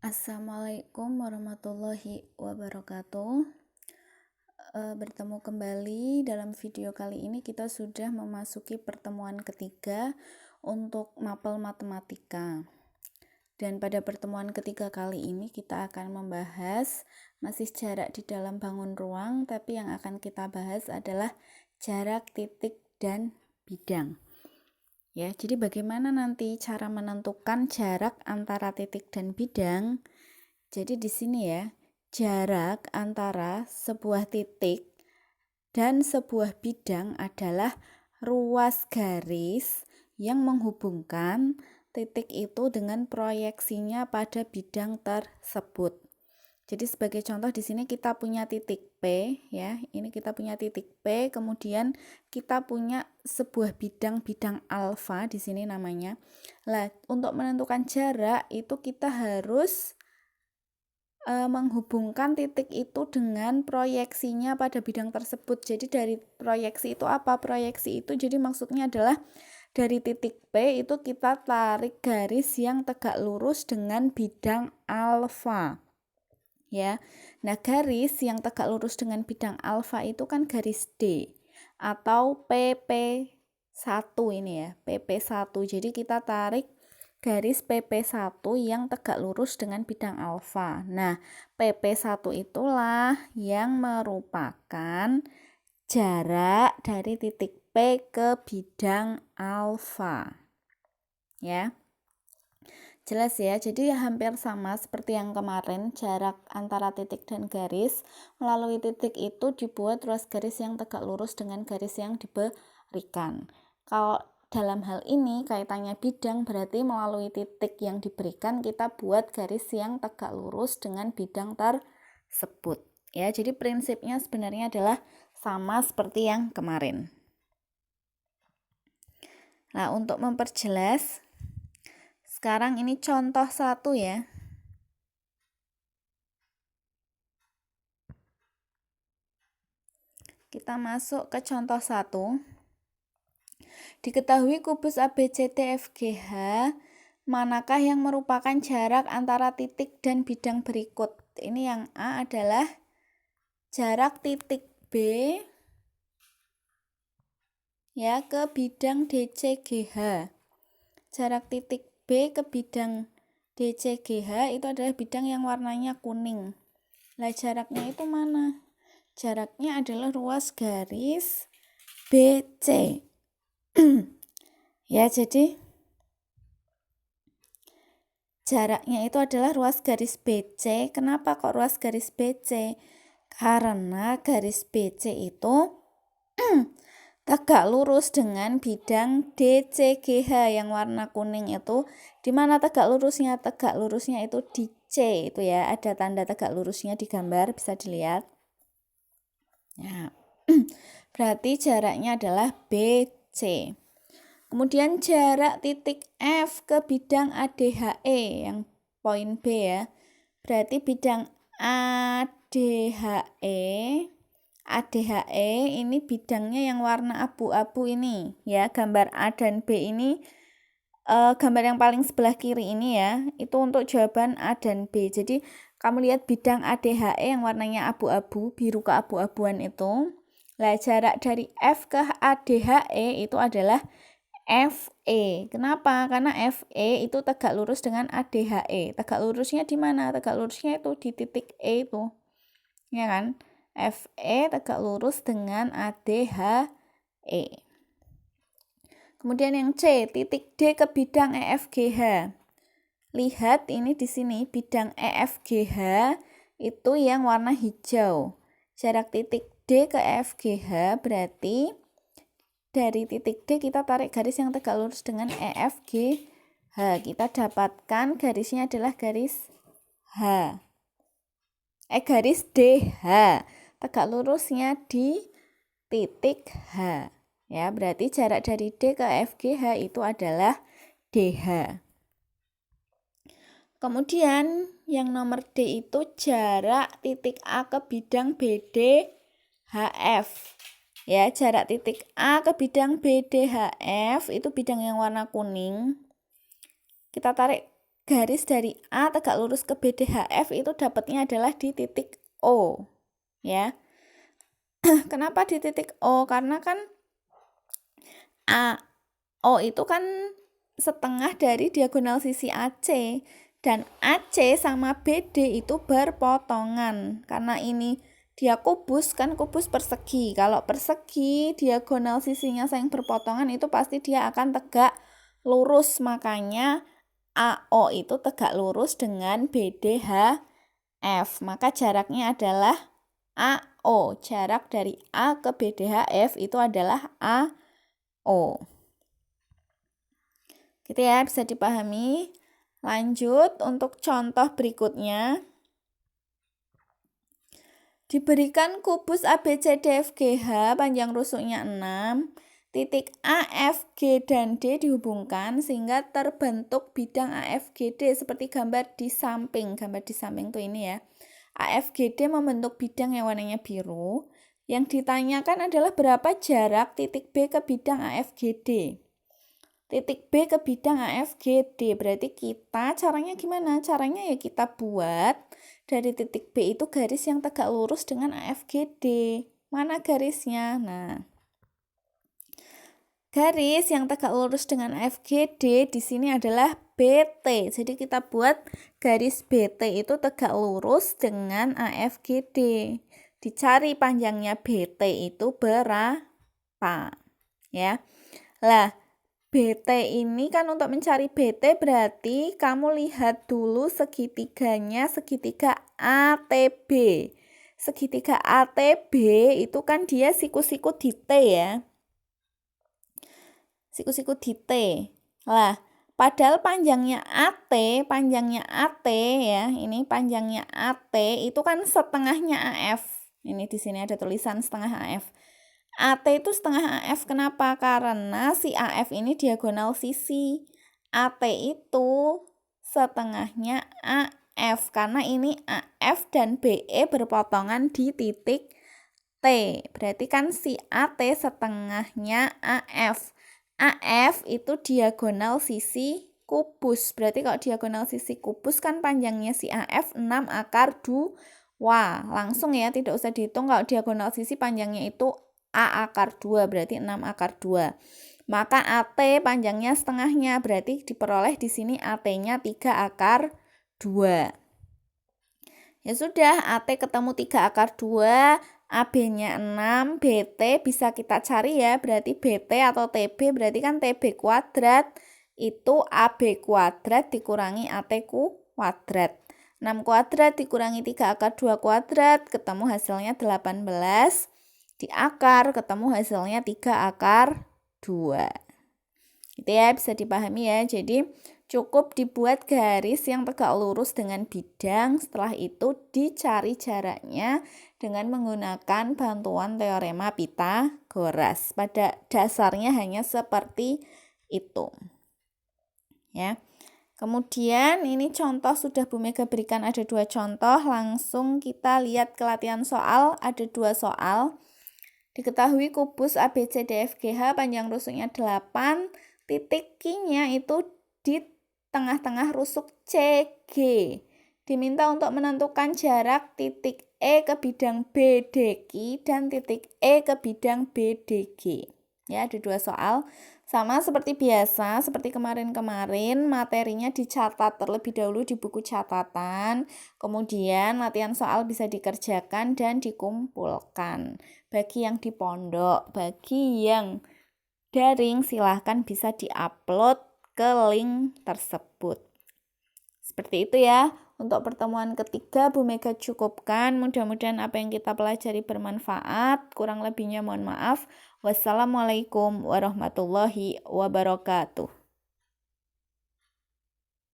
Assalamualaikum warahmatullahi wabarakatuh. Bertemu kembali dalam video kali ini. Kita sudah memasuki pertemuan ketiga untuk mapel matematika. Dan pada pertemuan ketiga kali ini kita akan membahas masih jarak di dalam bangun ruang, tapi yang akan kita bahas adalah jarak, titik, dan bidang. Ya, jadi bagaimana nanti cara menentukan jarak antara titik dan bidang? Jadi di sini ya, jarak antara sebuah titik dan sebuah bidang adalah ruas garis yang menghubungkan titik itu dengan proyeksinya pada bidang tersebut. Jadi sebagai contoh di sini kita punya titik P ya. Ini kita punya titik P, kemudian kita punya sebuah bidang alfa di sini namanya. Lah, untuk menentukan jarak itu kita harus menghubungkan titik itu dengan proyeksinya pada bidang tersebut. Jadi dari proyeksi itu apa? Proyeksi itu jadi maksudnya adalah dari titik P itu kita tarik garis yang tegak lurus dengan bidang alfa. Ya. Nah, garis yang tegak lurus dengan bidang alfa itu kan garis D atau PP1 ini ya, PP1. Jadi kita tarik garis PP1 yang tegak lurus dengan bidang alfa. Nah, PP1 itulah yang merupakan jarak dari titik P ke bidang alfa. Ya. Jelas ya, jadi hampir sama seperti yang kemarin, jarak antara titik dan garis. Melalui titik itu dibuat ruas garis yang tegak lurus dengan garis yang diberikan. Kalau dalam hal ini kaitannya bidang, berarti melalui titik yang diberikan kita buat garis yang tegak lurus dengan bidang tersebut. Ya, jadi prinsipnya sebenarnya adalah sama seperti yang kemarin. Nah, untuk memperjelas, sekarang ini contoh 1 ya. Kita masuk ke contoh 1. Diketahui kubus ABCDFGH manakah yang merupakan jarak antara titik dan bidang berikut. Ini yang A adalah jarak titik B ya ke bidang DCGH. Jarak titik B ke bidang DCGH itu adalah bidang yang warnanya kuning. Lah jaraknya itu mana? Jaraknya adalah ruas garis BC. Ya, jadi jaraknya itu adalah ruas garis BC. Kenapa kok ruas garis BC? Karena garis BC itu tegak lurus dengan bidang DCGH yang warna kuning itu. Di mana tegak lurusnya? Tegak lurusnya itu di C itu ya. Ada tanda tegak lurusnya di gambar, bisa dilihat. Nah, berarti jaraknya adalah BC. Kemudian jarak titik F ke bidang ADHE yang poin B ya. Berarti bidang ADHE ini bidangnya yang warna abu-abu ini ya. Gambar A dan B ini gambar yang paling sebelah kiri ini ya, itu untuk jawaban A dan B. Jadi kamu lihat bidang ADHE yang warnanya abu-abu, biru keabu-abuan itu. Lah jarak dari F ke ADHE itu adalah FE. Kenapa? Karena FE itu tegak lurus dengan ADHE. Tegak lurusnya di mana? Tegak lurusnya itu di titik E itu. Ya kan? FE tegak lurus dengan ADHE. Kemudian yang C, titik D ke bidang EFGH. Lihat ini di sini bidang EFGH itu yang warna hijau. Jarak titik D ke EFGH berarti dari titik D kita tarik garis yang tegak lurus dengan EFGH. Kita dapatkan garisnya adalah garis garis DH. Tegak lurusnya di titik H. Ya, berarti jarak dari D ke FGH itu adalah DH. Kemudian yang nomor D itu jarak titik A ke bidang BDHF. Ya, jarak titik A ke bidang BDHF itu bidang yang warna kuning. Kita tarik garis dari A tegak lurus ke BDHF itu dapatnya adalah di titik O, ya. Kenapa di titik O? Karena kan O itu kan setengah dari diagonal sisi AC, dan AC sama BD itu berpotongan. Karena ini dia kubus, kan kubus persegi. Kalau persegi diagonal sisinya saling berpotongan itu pasti dia akan tegak lurus. Makanya AO itu tegak lurus dengan BDHF. Maka jaraknya adalah AO. Jarak dari A ke BDHF itu adalah AO. Gitu ya, bisa dipahami. Lanjut untuk contoh berikutnya. Diberikan kubus ABCDFGH panjang rusuknya 6, titik A, F, G, dan D dihubungkan sehingga terbentuk bidang AFGD seperti gambar di samping. Gambar di samping tuh ini ya. AFGD membentuk bidang yang warnanya biru. Yang ditanyakan adalah berapa jarak titik B ke bidang AFGD. Titik B ke bidang AFGD, berarti kita caranya gimana? Caranya ya kita buat dari titik B itu garis yang tegak lurus dengan AFGD. Mana garisnya? Nah, garis yang tegak lurus dengan AFGD di sini adalah BT. Jadi kita buat garis BT itu tegak lurus dengan AFGD. Dicari panjangnya BT itu berapa? Ya. Lah, BT ini kan untuk mencari BT berarti kamu lihat dulu segitiganya, segitiga ATB. Segitiga ATB itu kan dia siku-siku di T ya. Siku-siku di T. Lah, padahal panjangnya AT ya, ini panjangnya AT itu kan setengahnya AF. Ini di sini ada tulisan setengah AF. AT itu setengah AF, kenapa? Karena si AF ini diagonal sisi. AT itu setengahnya AF, karena ini AF dan BE berpotongan di titik T. Berarti kan si AT setengahnya AF. AF itu diagonal sisi kubus. Berarti kalau diagonal sisi kubus kan panjangnya si AF 6 akar 2. Wah, langsung ya, tidak usah dihitung. Kalau diagonal sisi panjangnya itu A akar 2, berarti 6 akar 2. Maka AT panjangnya setengahnya, berarti diperoleh di sini AT-nya 3 akar 2. Ya sudah, AT ketemu 3 akar 2, AB-nya 6, BT bisa kita cari ya, berarti BT atau TB berarti kan TB kuadrat itu AB kuadrat dikurangi AT kuadrat. 6 kuadrat dikurangi 3 akar 2 kuadrat, ketemu hasilnya 18. Di akar ketemu hasilnya 3 akar 2. Itu ya, bisa dipahami ya. Jadi cukup dibuat garis yang tegak lurus dengan bidang. Setelah itu dicari jaraknya dengan menggunakan bantuan teorema Pythagoras. Pada dasarnya hanya seperti itu. Ya. Kemudian ini contoh sudah Bu Mega berikan ada 2 contoh. Langsung kita lihat ke latihan soal. Ada 2 soal. Diketahui kubus ABCDFGH panjang rusuknya 8, titik Q-nya itu di tengah-tengah rusuk CG. Diminta untuk menentukan jarak titik E ke bidang BDQ dan titik E ke bidang BDG. Ya, ada 2 soal. Sama seperti biasa, seperti kemarin-kemarin, materinya dicatat terlebih dahulu di buku catatan. Kemudian latihan soal bisa dikerjakan dan dikumpulkan. Bagi yang di pondok, bagi yang daring silahkan bisa diupload ke link tersebut. Seperti itu ya. Untuk pertemuan ketiga Bu Mega cukupkan. Mudah-mudahan apa yang kita pelajari bermanfaat. Kurang lebihnya mohon maaf. Wassalamualaikum warahmatullahi wabarakatuh.